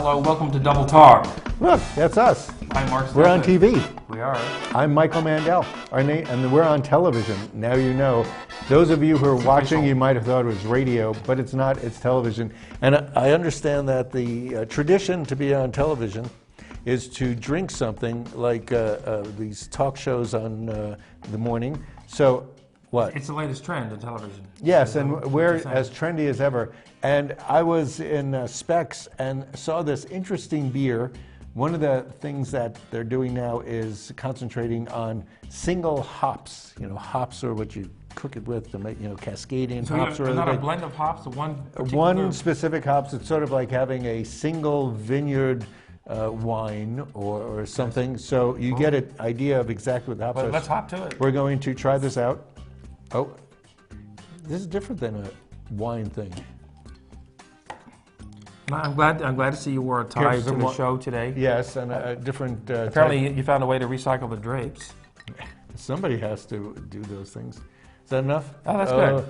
Hello, welcome to Double Talk. Look, that's us. I'm Mark Steffen. We're on TV. We are. I'm Michael Mandel. Our name, and we're on television. Now you know. Those of you who are watching, you might have thought it was radio, but it's not. It's television. And I understand that the tradition to be on television is to drink something like these talk shows on the morning. So what? It's the latest trend in television. Yes, and we're as trendy as ever. And I was in Specs and saw this interesting beer. One of the things that they're doing now is concentrating on single hops. You know, hops are what you cook it with to make, Cascadian hops. So not a blend of hops, one specific hops. It's sort of like having a single vineyard wine or something. So you get an idea of exactly what the hops are. Let's hop to it. We're going to try this out. Oh, this is different than a wine thing. I'm glad to see you wore a tie to the show today. Yes, and a different. Apparently, you found a way to recycle the drapes. Somebody has to do those things. Is that enough? Oh, that's good.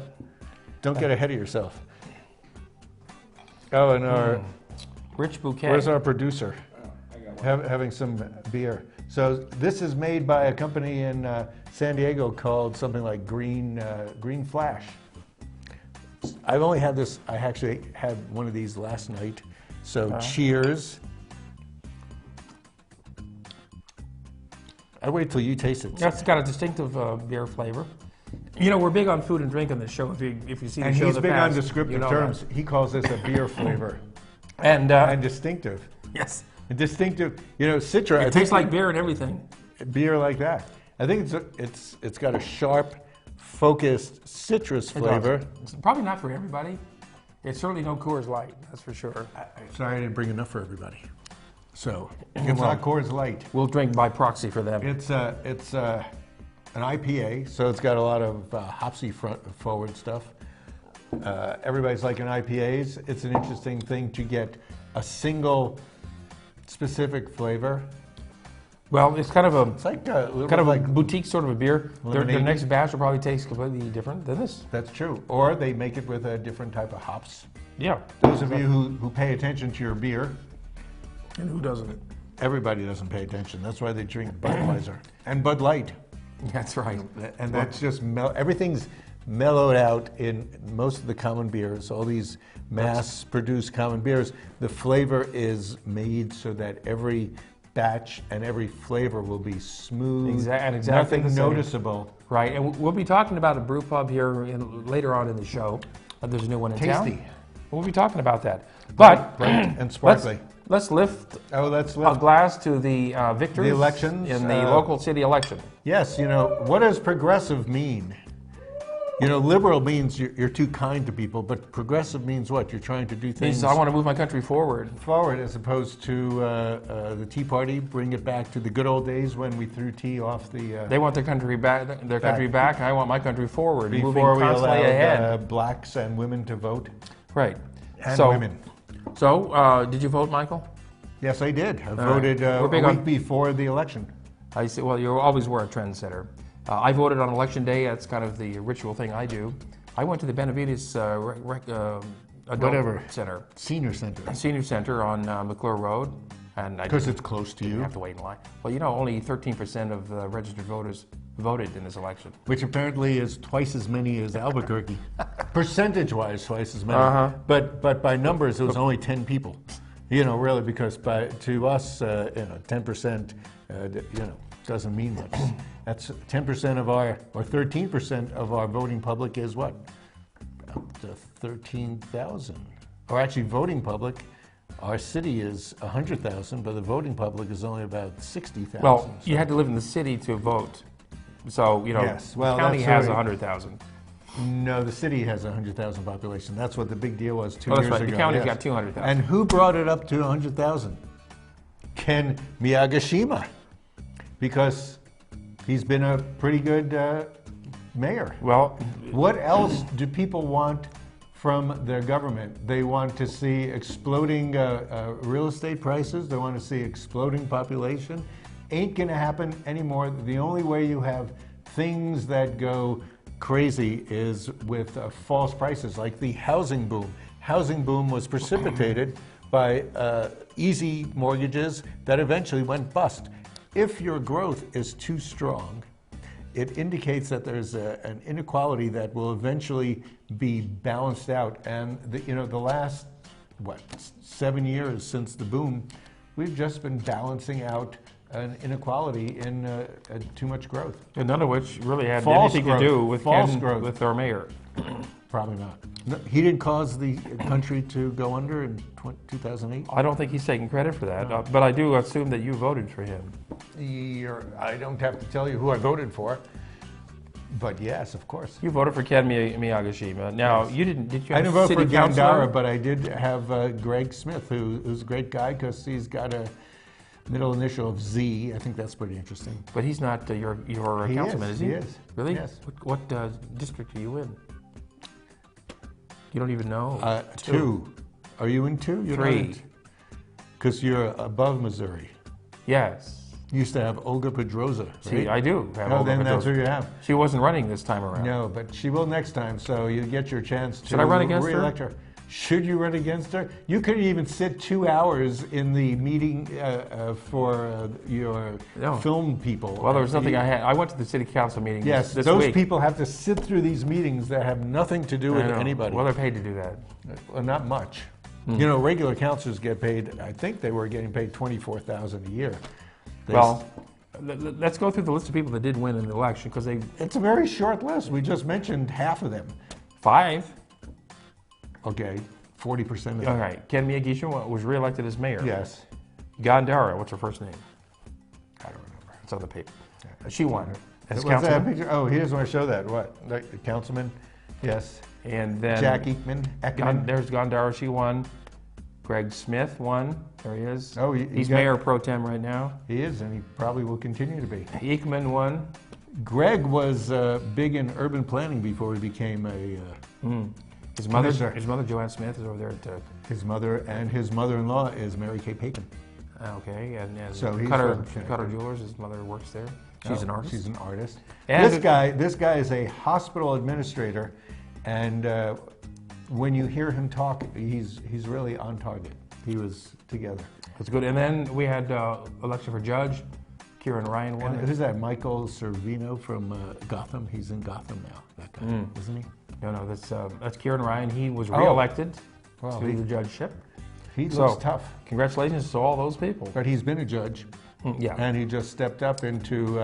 Don't get ahead of yourself. Oh, and our rich bouquet. Where's our producer? Having some beer. So this is made by a company in San Diego called something like Green Flash. I've only had this. I actually had one of these last night. So cheers. I wait till you taste it. It's got a distinctive beer flavor. You know, we're big on food and drink on this show. If you see the show, and he's big on descriptive terms. He calls this a beer flavor, and distinctive. Yes, and distinctive. Citra. It tastes like beer and everything. Beer like that. I think it's got a sharp, focused citrus flavor. It's probably not for everybody. It's certainly no Coors Light, that's for sure. Sorry, I didn't bring enough for everybody. So it's not Coors Light. We'll drink by proxy for them. It's an IPA, so it's got a lot of hopsy forward stuff. Everybody's liking IPAs. It's an interesting thing to get a single specific flavor. Well, it's kind of a like boutique sort of a beer. Their next batch will probably taste completely different than this. That's true. Or they make it with a different type of hops. Yeah. Those of you who pay attention to your beer. And who doesn't? Everybody doesn't pay attention. That's why they drink Budweiser and Bud Light. That's right. And that's just everything's mellowed out in most of the common beers. All these mass-produced common beers, the flavor is made so that every batch and every flavor will be smooth. Exactly. Nothing noticeable. Right, and we'll be talking about a brew pub here later on in the show. There's a new one in town. Tasty. We'll be talking about that. But and sparkly. Let's lift a glass to the victors the elections, in the local city election. Yes, what does progressive mean? Liberal means you're too kind to people, but progressive means what? You're trying to do things. Means I want to move my country forward. Forward, as opposed to the Tea Party, bring it back to the good old days when we threw tea off the. They want their country back. Their country back. I want my country forward. Before we allowed blacks and women to vote. Right. And women. So, did you vote, Michael? Yes, I did. I voted a week before the election. I see. Well, you always were a trendsetter. I voted on election day. That's kind of the ritual thing I do. I went to the Benavides Adult Center. Senior Center. Senior Center on McClure Road. Because it's close to you. You have to wait in line. Well, only 13% of the registered voters voted in this election. Which apparently is twice as many as Albuquerque. Percentage-wise, twice as many. But by numbers, it was only 10 people. Really, because to us, 10%, doesn't mean much. That's 10% of or 13% of our voting public is what? About 13,000. Or actually, voting public. Our city is 100,000, but the voting public is only about 60,000. Well, you had to live in the city to vote. So, yes. Well, the county has 100,000. No, the city has 100,000 population. That's what the big deal was 2 years ago. The county's got 200,000. And who brought it up to 100,000? Ken Miyagishima, because he's been a pretty good mayor. Well, what else do people want from their government? They want to see exploding real estate prices. They want to see exploding population. Ain't going to happen anymore. The only way you have things that go crazy is with false prices, like the housing boom. Housing boom was precipitated by easy mortgages that eventually went bust. If your growth is too strong, it indicates that there's an inequality that will eventually be balanced out. And the last 7 years since the boom, we've just been balancing out an inequality in too much growth. And none of which really had False anything growth. to do with False Ken, growth. with our mayor. Probably not. No, he didn't cause the country to go under in 2008. I don't think he's taking credit for that, but I do assume that you voted for him. I don't have to tell you who I voted for, but yes, of course. You voted for Ken Miyagishima. Now, Yes. you didn't, did you I have didn't a vote city for councilor? Gandara, but I did have Greg Smith, who's a great guy because he's got a middle initial of Z. I think that's pretty interesting. But he's not your He councilman, is he? He is. Really? Yes. What district are you in? You don't even know. 2. Are you in 2? You're 3. Because you're above Missouri. Yes. You used to have Olga Pedroza, right? See, I do have Oh, Olga then that's Pedroza. who you have. She wasn't running this time around. No, but she will next time, so you get your chance to Should I run against her? re-elect her. Should you run against her? You could even sit 2 hours in the meeting for your No. film people. Well, there was nothing I had. I went to the city council meeting Yes, this those week. people have to sit through these meetings that have nothing to do with I know. anybody. Well, they're paid to do that. Well, not much. Regular councilors get paid, I think they were getting paid $24,000 a year. Well, let's go through the list of people that did win in the election, because It's a very short list. We just mentioned half of them. 5. Okay, 40% of All them. right. Ken Miyagishima was reelected as mayor. Yes. Gandara, what's her first name? I don't remember. It's on the paper. She won as What's that councilman. picture? Oh, he doesn't want to show that. What? The councilman? Yes. And then Jack Ekman. there's Gandara, she won. Greg Smith won. There he is. Oh, he's mayor pro tem right now. He is, and he probably will continue to be. Ekman won. Greg was big in urban planning before he became a. His mother, Commissioner. Joanne Smith, is over there at. His mother and his mother-in-law is Mary Kay Payton. Okay, and So he's Cutter from Connecticut. Cutter Jewelers, his mother works there. She's an artist. She's an artist. And This guy is a hospital administrator, and when you hear him talk, he's really on target. He was together. That's good. And then we had election for judge. Kieran Ryan won. And who's that? Michael Servino from Gotham. He's in Gotham now. That guy, isn't he? No, that's Kieran Ryan. He was Oh. reelected Well, to he- the judgeship. He So- looks tough, Congratulations to all those people. but he's been a judge, Yeah. and he just stepped up into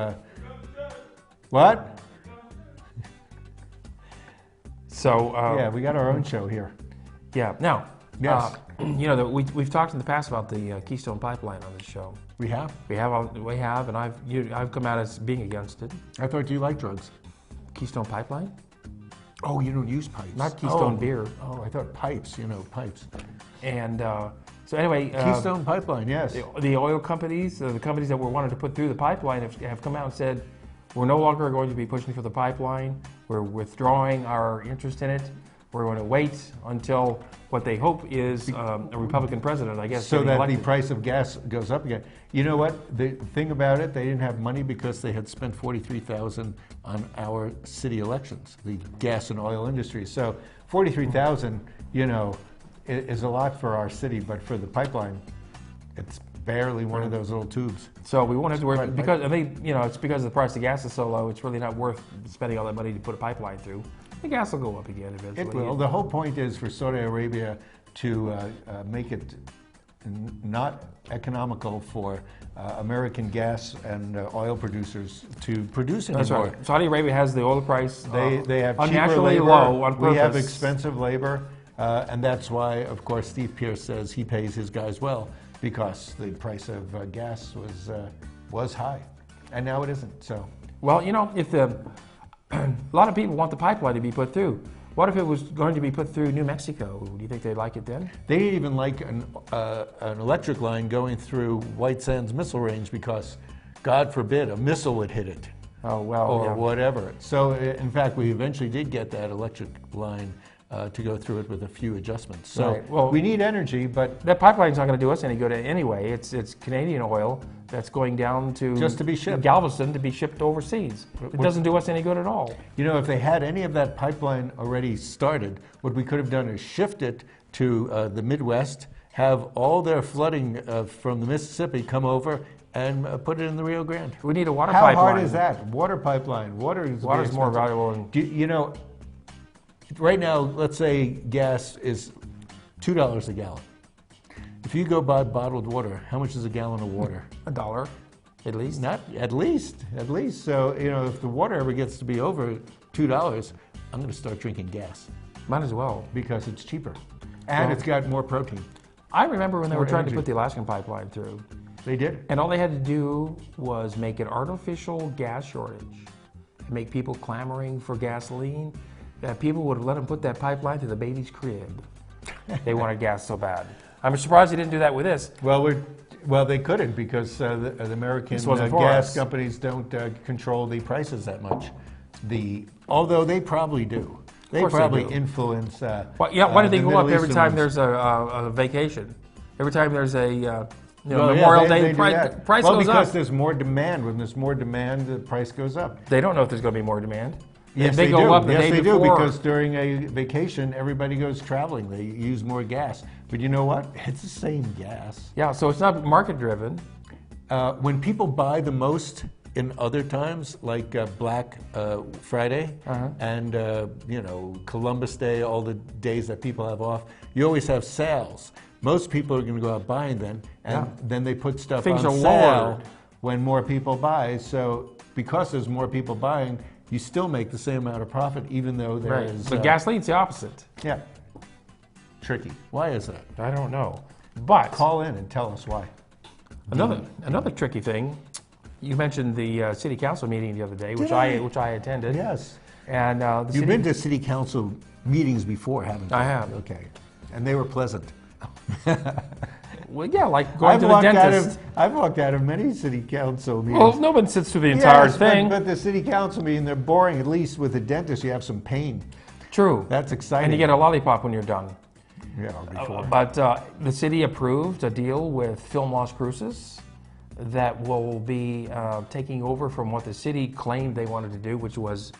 what? So Yeah, we got our own show here. yeah. Now, Yes. we've talked in the past about the Keystone Pipeline on this show. We have. We have, and I've come out as being against it. I thought you liked drugs. Keystone Pipeline, Oh, you don't use pipes. not Keystone Oh. beer. Oh, I thought pipes. Pipes. And so anyway, Keystone Pipeline. Yes. the oil companies, the companies that were wanted to put through the pipeline, have come out and said, we're no longer going to be pushing for the pipeline. We're withdrawing our interest in it. We're going to wait until what they hope is a Republican president, I guess. So getting that elected. the price of gas goes up again. You know what? The thing about it, they didn't have money because they had spent $43,000 on our city elections, the gas and oil industry. So $43,000, is a lot for our city, but for the pipeline, it's barely one of those little tubes. So we won't have to worry Right, because it's because the price of gas is so low. It's really not worth spending all that money to put a pipeline through. The gas will go up again eventually. It will. The whole point is for Saudi Arabia to make it not economical for American gas and oil producers to produce That's anymore. right. Saudi Arabia has the oil price They have cheaper unnaturally labor. low on purpose. We have expensive labor, and that's why, of course, Steve Pierce says he pays his guys well because the price of gas was high, and now it isn't. So Well, if a lot of people want the pipeline to be put through. What if it was going to be put through New Mexico? Do you think they'd like it then? they didn't even like an electric line going through White Sands Missile Range because, God forbid, a missile would hit it. Oh, well, Or yeah. whatever. So, in fact, we eventually did get that electric line to go through it with a few adjustments. So, Right. Well, we need energy, but That pipeline's not going to do us any good anyway. It's Canadian oil that's going down to Just to be shipped. Galveston to be shipped overseas. It doesn't do us any good at all. if they had any of that pipeline already started, what we could have done is shift it to the Midwest have all their flooding from the Mississippi come over and put it in the Rio Grande. We need a water How pipeline. hard is that? Water pipeline. Water's more expensive. valuable than... You know, right now, let's say gas is $2 a gallon. If you go buy bottled water, how much is a gallon of water? $1, at least. Not at least. So, you know, if the water ever gets to be over $2, I'm going to start drinking gas. Might as well. Because it's cheaper. And it's got more protein. I remember when they were trying energy. to put the Alaskan pipeline through. They did. And all they had to do was make an artificial gas shortage, make people clamoring for gasoline. That people would have let them put that pipeline to the baby's crib. They wanted gas so bad. I'm surprised they didn't do that with this. Well, they couldn't because the American gas companies don't control the prices that much. Although they probably do. They probably influence. Why do they go up every time there's a vacation? Every time there's a Memorial Day, price goes up. Well, because there's more demand. When there's more demand, the price goes up. They don't know if there's going to be more demand. Yes, they go up the day before. Because during a vacation, everybody goes traveling. They use more gas. But you know what? It's the same gas. Yeah, so it's not market-driven. When people buy the most in other times, like Black Friday and Columbus Day, all the days that people have off, you always have sales. Most people are going to go out buying then, and then they put stuff on sale when more people buy. So because there's more people buying, you still make the same amount of profit, even though there is... But gasoline's the opposite. Yeah. Tricky. Why is that? I don't know. But... Call in and tell us why. Another tricky thing, you mentioned the city council meeting the other day, which I attended. Yes. And You've been to city council meetings before, haven't you? I have. Okay. And they were pleasant. Well, yeah, like going to the dentist. I've walked out of many city council meetings. Well, no one sits through the entire thing. But the city council meeting, they're boring. At least with the dentist, you have some pain. True. That's exciting. And you get a lollipop when you're done. Yeah, before. But the city approved a deal with Film Los Cruces that will be taking over from what the city claimed they wanted to do, which was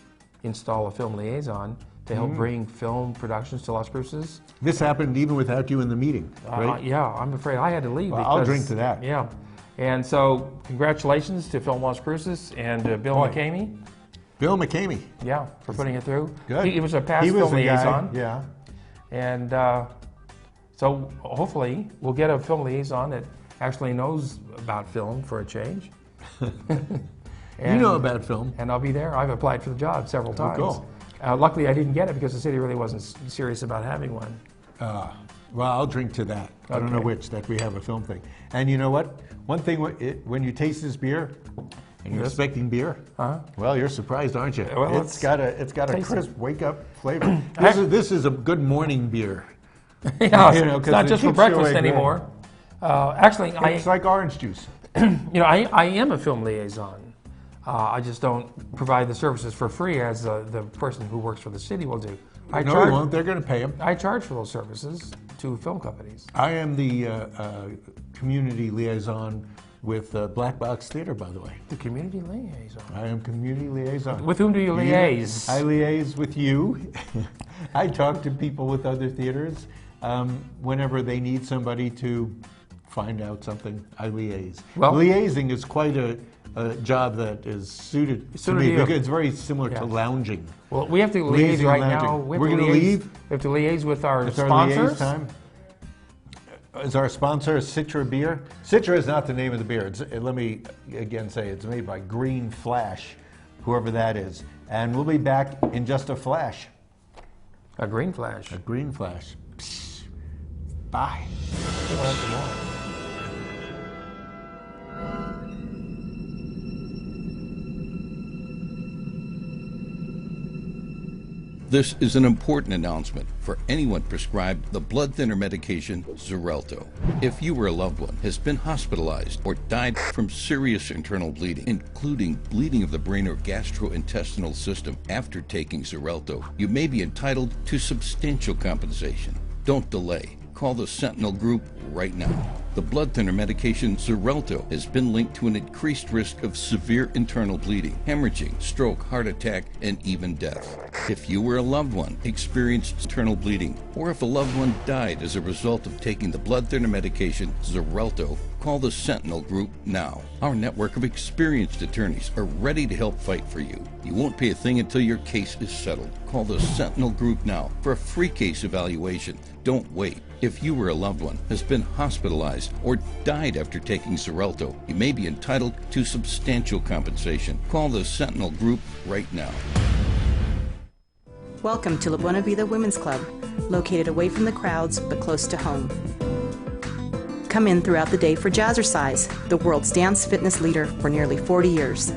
install a film liaison to help bring film productions to Las Cruces. This happened even without you in the meeting, right? Yeah, I'm afraid I had to leave. Well, I'll drink to that. Yeah. And so congratulations to Film Las Cruces and Bill McCamey. Bill McCamey. Yeah, for putting it through. Good. He was a past film liaison. Guy. Yeah. And so hopefully we'll get a film liaison that actually knows about film for a change. You know about film. And I'll be there. I've applied for the job several times. Cool. Luckily, I didn't get it because the city really wasn't serious about having one. Well, I'll drink to that. I don't know which, that we have a film thing. And you know what? One thing, when you taste this beer, and you're expecting beer, well, you're surprised, aren't you? Well, it's got a crisp, wake-up flavor. This is a good morning beer. Yeah, it's not just for breakfast anymore. Actually, it's like orange juice. I am a film liaison. I just don't provide the services for free as the person who works for the city will do. No, they won't. They're going to pay them. I charge for those services to film companies. I am the community liaison with Black Box Theater, by the way. The community liaison? I am community liaison. With whom do you liaise? I liaise with you. I talk to people with other theaters. Whenever they need somebody to find out something, I liaise. Well, liaising is quite a job that is suited to me because it's very similar to lounging. Well, we have to liaise right now. We're going to leave. We have to liaise with our sponsors. Our liaise time. Is our sponsor Citra Beer? Citra is not the name of the beer. Let me again say it's made by Green Flash, whoever that is. And we'll be back in just a flash. A green flash. A green flash. Psst. Bye. This is an important announcement for anyone prescribed the blood thinner medication Xarelto. If you or a loved one has been hospitalized or died from serious internal bleeding, including bleeding of the brain or gastrointestinal system after taking Xarelto, you may be entitled to substantial compensation. Don't delay. call the Sentinel Group right now. The blood thinner medication Xarelto has been linked to an increased risk of severe internal bleeding, hemorrhaging, stroke, heart attack, and even death. If you or a loved one experienced internal bleeding, or if a loved one died as a result of taking the blood thinner medication Xarelto, call the Sentinel Group now. Our network of experienced attorneys are ready to help fight for you. You won't pay a thing until your case is settled. Call the Sentinel Group now for a free case evaluation. Don't wait. If you or a loved one has been hospitalized or died after taking Xarelto, you may be entitled to substantial compensation. Call the Sentinel Group right now. Welcome to La Buena Vida Women's Club, located away from the crowds but close to home. Come in throughout the day for Jazzercise, the world's dance fitness leader for nearly 40 years.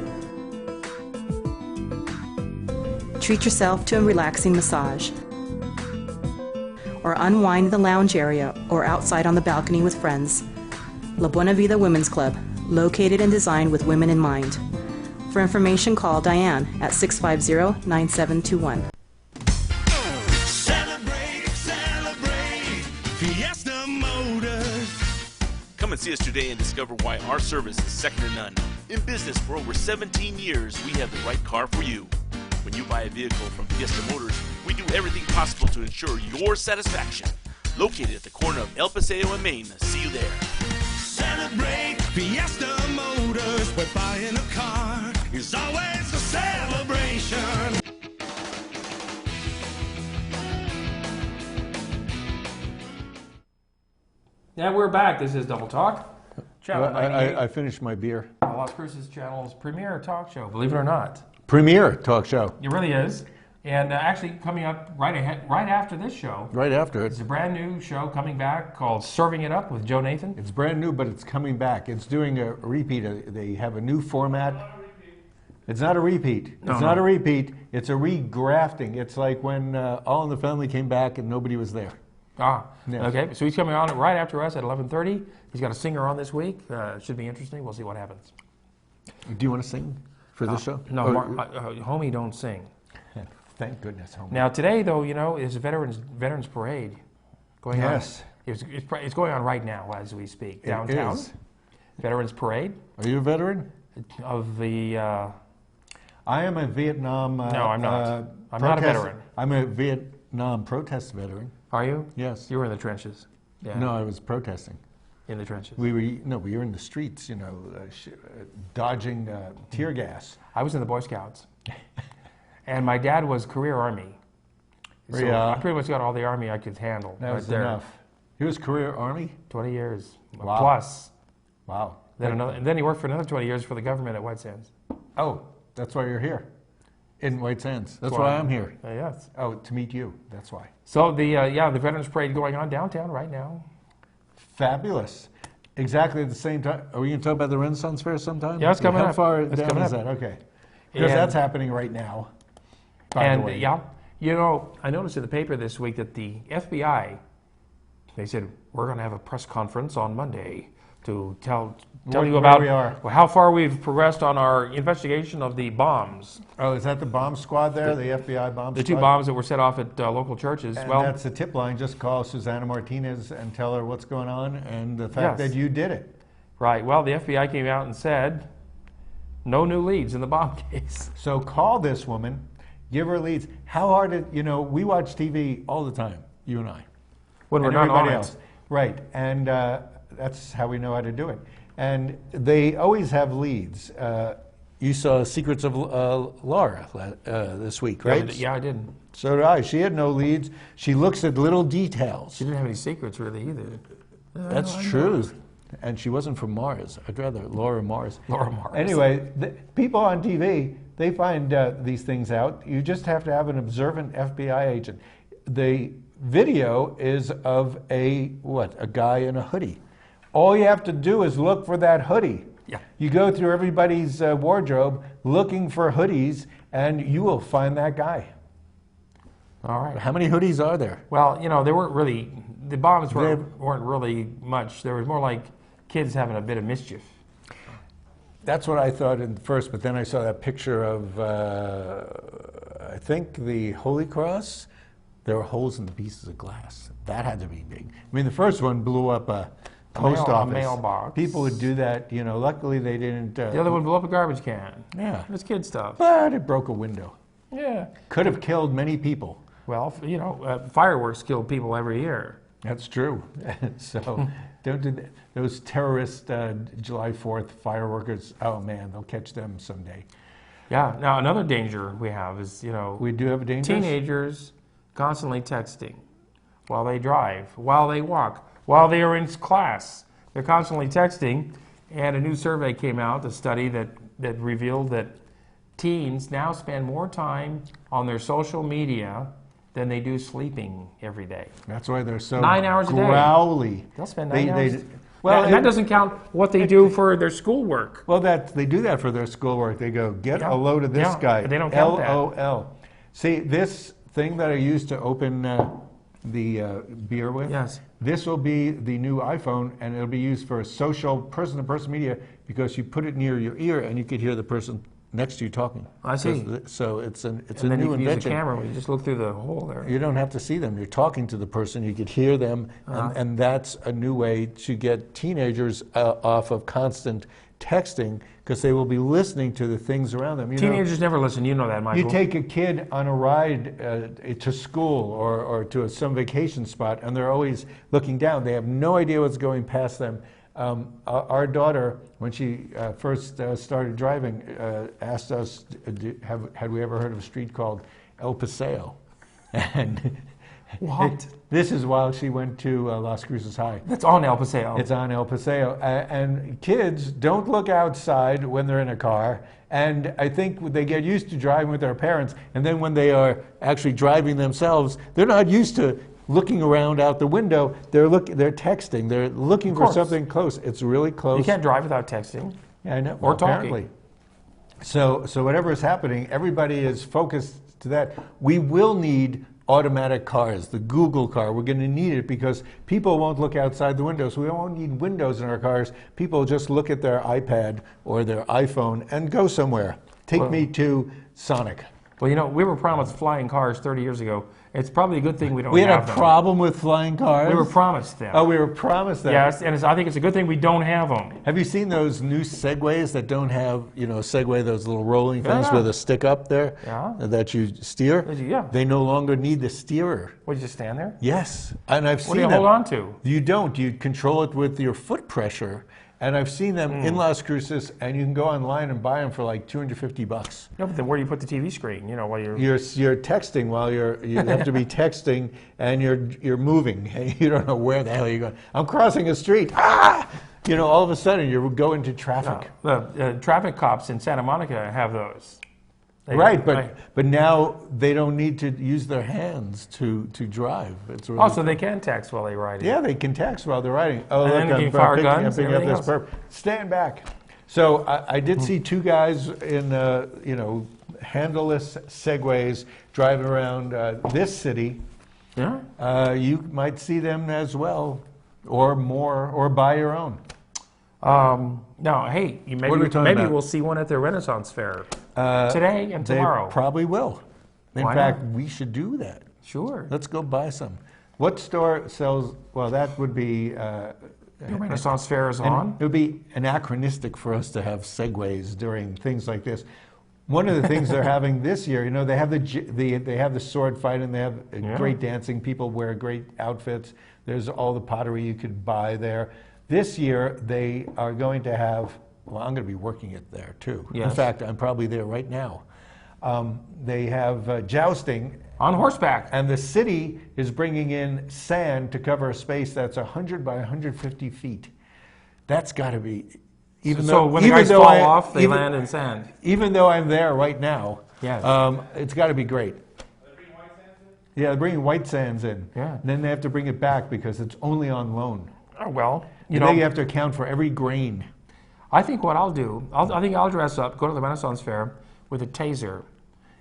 Treat yourself to a relaxing massage, or unwind in the lounge area or outside on the balcony with friends. La Buena Vida Women's Club, located and designed with women in mind. For information, call Diane at 650-9721. Celebrate, celebrate, Fiesta Motors. Come and see us today and discover why our service is second to none. In business for over 17 years, we have the right car for you. When you buy a vehicle from Fiesta Motors, we do everything possible to ensure your satisfaction. Located at the corner of El Paseo and Main. See you there. Celebrate, Fiesta Motors, where buying a car is always a celebration. Yeah, we're back. This is Double Talk. Channel 98. I finished my beer. Las Cruces Channel's premier talk show, believe it or not. Premier talk show. It really is. And actually coming up right after this show. Right after It's it. a brand new show coming back called Serving It Up with Joe Nathan. It's brand new, but it's coming back. It's doing a repeat. They have a new format. It's not a repeat. It's not a repeat. It's a regrafting. It's like when All in the Family came back and nobody was there. Ah, Yes. okay. So he's coming on right after us at 11:30. He's got a singer on this week. Should be interesting. We'll see what happens. Do you want to sing for this show? No, Or- homie, don't sing. Thank goodness, homie. Now today, though, you know, is a Veterans Parade going on. Yes. It's going on right now as we speak downtown. It is. Veterans Parade Are you a veteran? of the. I am a Vietnam. No, I'm not. I'm not a veteran. I'm a Vietnam protest veteran. Are you? Yes. You were in the trenches. Yeah. No, I was protesting. In the trenches. We were in the streets, dodging tear gas. I was in the Boy Scouts, and my dad was career Army. So Yeah. I pretty much got all the Army I could handle. That right was there. enough. He was career Army? 20 years Wow. plus. Wow. And then he worked for another 20 years for the government at White Sands. Oh, that's why you're here. In White Sands. That's why I'm here. Yes. Oh, to meet you. That's why. So the Veterans Parade going on downtown right now. Fabulous. Exactly at the same time. Are we going to talk about the Renaissance Fair sometime? Yeah, it's coming How up. far It's down coming is up. that? Okay. Because And- that's happening right now. By the way. Yeah, you know, I noticed in the paper this week that the FBI, they said, we're going to have a press conference on Monday to tell you Where about we are. how far we've progressed on our investigation of the bombs. Oh, is that the bomb squad there? The FBI bomb The squad? two bombs that were set off at local churches. And Well, that's the tip line. Just call Susanna Martinez and tell her what's going on and the fact Yes. that you did it. right. Well, the FBI came out and said, no new leads in the bomb case. So call this woman, give her leads. How hard it, we watch TV all the time, you and I. When we're and not on everybody it. else. Right, and that's how we know how to do it. And they always have leads. You saw Secrets of Laura this week, right? Yeah, I did. So did I. She had no leads. She looks at little details. She didn't have any secrets really either. That's true. And she wasn't from Mars. I'd rather Laura Mars. Laura Mars. Anyway, people on TV, they find these things out. You just have to have an observant FBI agent. The video is of a guy in a hoodie. All you have to do is look for that hoodie. Yeah. You go through everybody's wardrobe looking for hoodies, and you will find that guy. All right. How many hoodies are there? Well, they weren't really, the bombs weren't really much. There was more like kids having a bit of mischief. That's what I thought at first, but then I saw that picture of, I think, the Holy Cross, there were holes in the pieces of glass. That had to be big. I mean, the first one blew up a post office. A mailbox. People would do that, you know. Luckily, they didn't. The other one blew up a garbage can. Yeah. It's kid stuff. But it broke a window. Yeah. Could have killed many people. Well, you know, fireworks kill people every year. That's true. So don't do that. Those terrorist July 4th fireworkers, oh man, they'll catch them someday. Yeah. Now, another danger we have is, you know, We do have a danger. teenagers constantly texting while they drive, while they walk, while they are in class. They're constantly texting. And a new survey came out, a study that revealed that teens now spend more time on their social media than they do sleeping every day. That's why they're so 9 hours a day. growly. They'll spend 9 hours. Well, and that doesn't count what they do for their schoolwork. Well, they do that for their schoolwork. They go, get Yeah. a load of this Yeah, guy. but they don't count that. LOL. See, this thing that I used to open the beer with, Yes. this will be the new iPhone, and it'll be used for social person-to-person media because you put it near your ear and you could hear the person next to you talking. I see. So it's a And new then you can use invention. the camera when you just look through the hole there. You don't have to see them. You're talking to the person. You could hear them, and that's a new way to get teenagers off of constant texting because they will be listening to the things around them. You know, Teenagers never listen. You know that, Michael. you take a kid on a ride to school or to some vacation spot, and they're always looking down. They have no idea what's going past them. Our daughter, when she first started driving, asked us, had we ever heard of a street called El Paseo? And What? this is while she went to Las Cruces High. That's on El Paseo. It's on El Paseo. And kids don't look outside when they're in a car. And I think they get used to driving with their parents. And then when they are actually driving themselves, they're not used to looking around out the window. They're texting. They're looking for course. something close. It's really close. You can't drive without texting. Yeah, I know. or talking. Apparently. So whatever is happening, everybody is focused to that. We will need automatic cars, the Google car. We're going to need it because people won't look outside the windows. We won't need windows in our cars. People just look at their iPad or their iPhone and go somewhere. Take me to Sonic. Well, you know, we were promised flying cars 30 years ago. It's probably a good thing we don't We had have a them. problem with flying cars. We were promised them. Oh, we were promised that. Yes, and I think it's a good thing we don't have them. Have you seen those new Segways that don't have, Segway, those little rolling things Yeah. with a stick up there that you steer? Yeah. They no longer need the steerer. What, you just stand there? Yes, and I've What seen do you them. hold on to? You don't. You control it with your foot pressure. And I've seen them in Las Cruces, and you can go online and buy them for like $250. No, but then where do you put the TV screen? You know, while you're... You're texting while you have to be texting, and you're moving. And you don't know where the hell you're going. I'm crossing a street. Ah! All of a sudden you go into traffic. The traffic cops in Santa Monica have those. Right, but now they don't need to use their hands to drive. It's really So they can text while they're riding. Yeah, they can text while they're riding. Oh, And look, then they I'm can fire picking guns and up everything this else. perp. Stand back. So I did see two guys in, handleless Segways driving around this city. Yeah. You might see them as well, or more, or buy your own. No, hey, What are we talking maybe about? we'll see one at the Renaissance Fair today and tomorrow. They probably will. In Why fact, not? we should do that. Sure. Let's go buy some. What store sells? Well, that would be. The Renaissance Fair is And on. it would be anachronistic for us to have segues during things like this. One of the things they're having this year, they have they have the sword fight, and they have great dancing. People wear great outfits. There's all the pottery you could buy there. This year they are going to have. Well, I'm going to be working it there too. Yes. In fact, I'm probably there right now. They have jousting. On horseback. And the city is bringing in sand to cover a space that's 100 by 150 feet. That's got to be, So when the guys fall off, they land in sand. Even though I'm there right now, Yes. It's got to be great. Yeah, they're bringing white sands in. Yeah. And then they have to bring it back because it's only on loan. Oh, well, You know, you have to account for every grain. I think what I'll do, I think I'll dress up, go to the Renaissance Fair with a taser,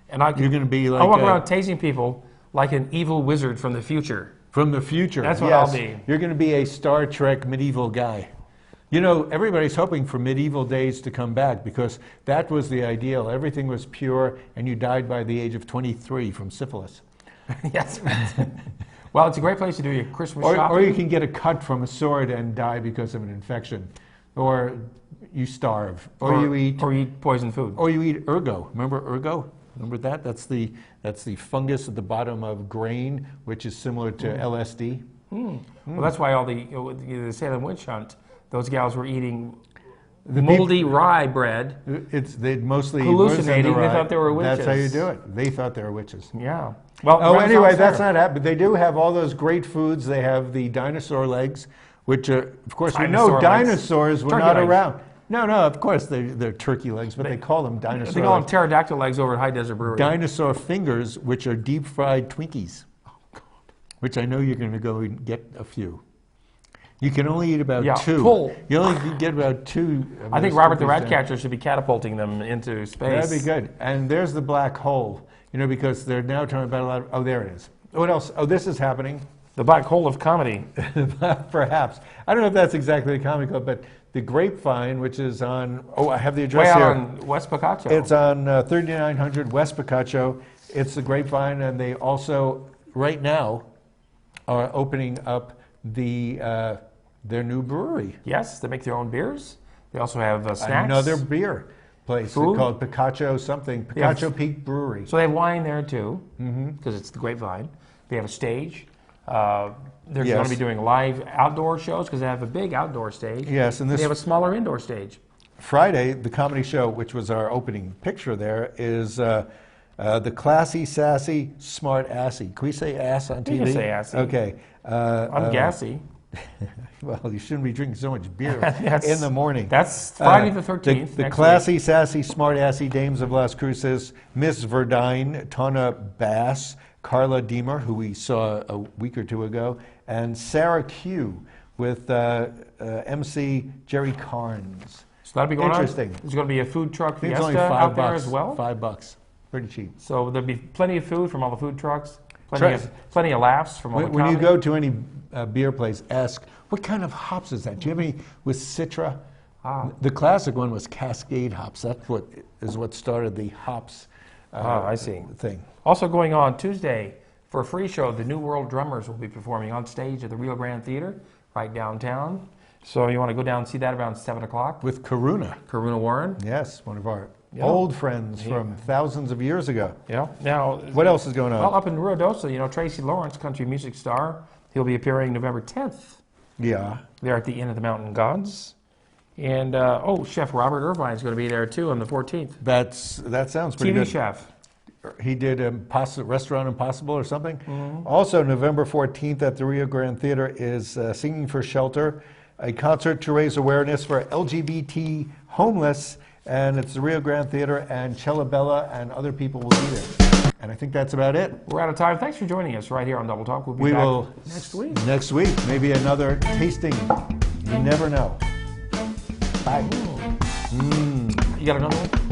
and You're going to be like I'll walk around tasing people like an evil wizard from the future. From the future. That's what yes. I'll be. You're going to be a Star Trek medieval guy. Everybody's hoping for medieval days to come back because that was the ideal. Everything was pure, and you died by the age of 23 from syphilis. Yes. Well, it's a great place to do your Christmas Or shopping. you can get a cut from a sword and die because of an infection. Or you starve. Or you eat poison food. Or you eat ergo. Remember ergo? Remember that? That's the fungus at the bottom of grain, which is similar to LSD. Well, that's why all the Salem witch hunt, those gals were eating moldy rye bread. They mostly hallucinating. The rye. They thought they were witches. That's how you do it. They thought they were witches. Yeah. Well. Anyway, that's not happening. But they do have all those great foods. They have the dinosaur legs, which are, of course, we know dinosaurs were not around. No, of course they're turkey legs, but they call them dinosaur. They call them pterodactyl legs over at High Desert Brewery. Dinosaur fingers, which are deep fried Twinkies. Oh God! Which I know you're going to go and get a few. You can only eat about two. Full. You only can get about two. I think Robert the Ratcatcher should be catapulting them into space. That'd be good. And there's the black hole, because they're now talking about a lot of, oh, there it is. What else? Oh, this is happening. The black hole of comedy. Perhaps. I don't know if that's exactly the comedy club, but the Grapevine, which is on, I have the address way here. out on West Picacho. It's on 3900 West Picacho. It's the Grapevine, and they also, right now, are opening up their new brewery. Yes, they make their own beers. They also have snacks. Another beer place called Picacho something. Picacho Peak Brewery. So they have wine there too, because it's the Grapevine. They have a stage. They're going to be doing live outdoor shows because they have a big outdoor stage. Yes, and they have a smaller indoor stage. Friday, the comedy show, which was our opening picture there, is the Classy, Sassy, Smart Assy. Can we say ass on TV? You can say assy. Okay. I'm gassy. Well, you shouldn't be drinking so much beer in the morning. That's Friday the 13th. The Classy, Sassy, Smart Assy Dames of Las Cruces, Miss Verdine, Tonna Bass, Carla Deemer, who we saw a week or two ago, and Sarah Q with MC Jerry Carnes. So that'll be going Interesting. on. There's going to be a food truck It's only fiesta out $5 there as well. $5, pretty cheap. So there'll be plenty of food from all the food trucks. Plenty of laughs from all the When comedy. you go to any beer place, ask, what kind of hops is that? Do you have any with Citra? The classic one was Cascade hops. That's what started the hops I see. thing. Also going on Tuesday, for a free show, the New World Drummers will be performing on stage at the Rio Grande Theater, right downtown. So you want to go down and see that around 7 o'clock. With Karuna. Karuna Warren. Yes, one of our old friends from thousands of years ago. Yeah. Now, what else is going on? Well, up in Ruidoso, Tracy Lawrence, country music star, he'll be appearing November 10th. Yeah. There at the Inn of the Mountain Gods. And, Chef Robert Irvine is going to be there, too, on the 14th. That sounds pretty good. TV chef. He did Restaurant Impossible or something. Mm-hmm. Also, November 14th at the Rio Grande Theater is Singing for Shelter, a concert to raise awareness for LGBT homeless, and it's the Rio Grande Theater, and Cellabella and other people will be there. And I think that's about it. We're out of time. Thanks for joining us right here on Double Talk. We'll be back next week. Next week, maybe another tasting. You never know. Bye. You got another one?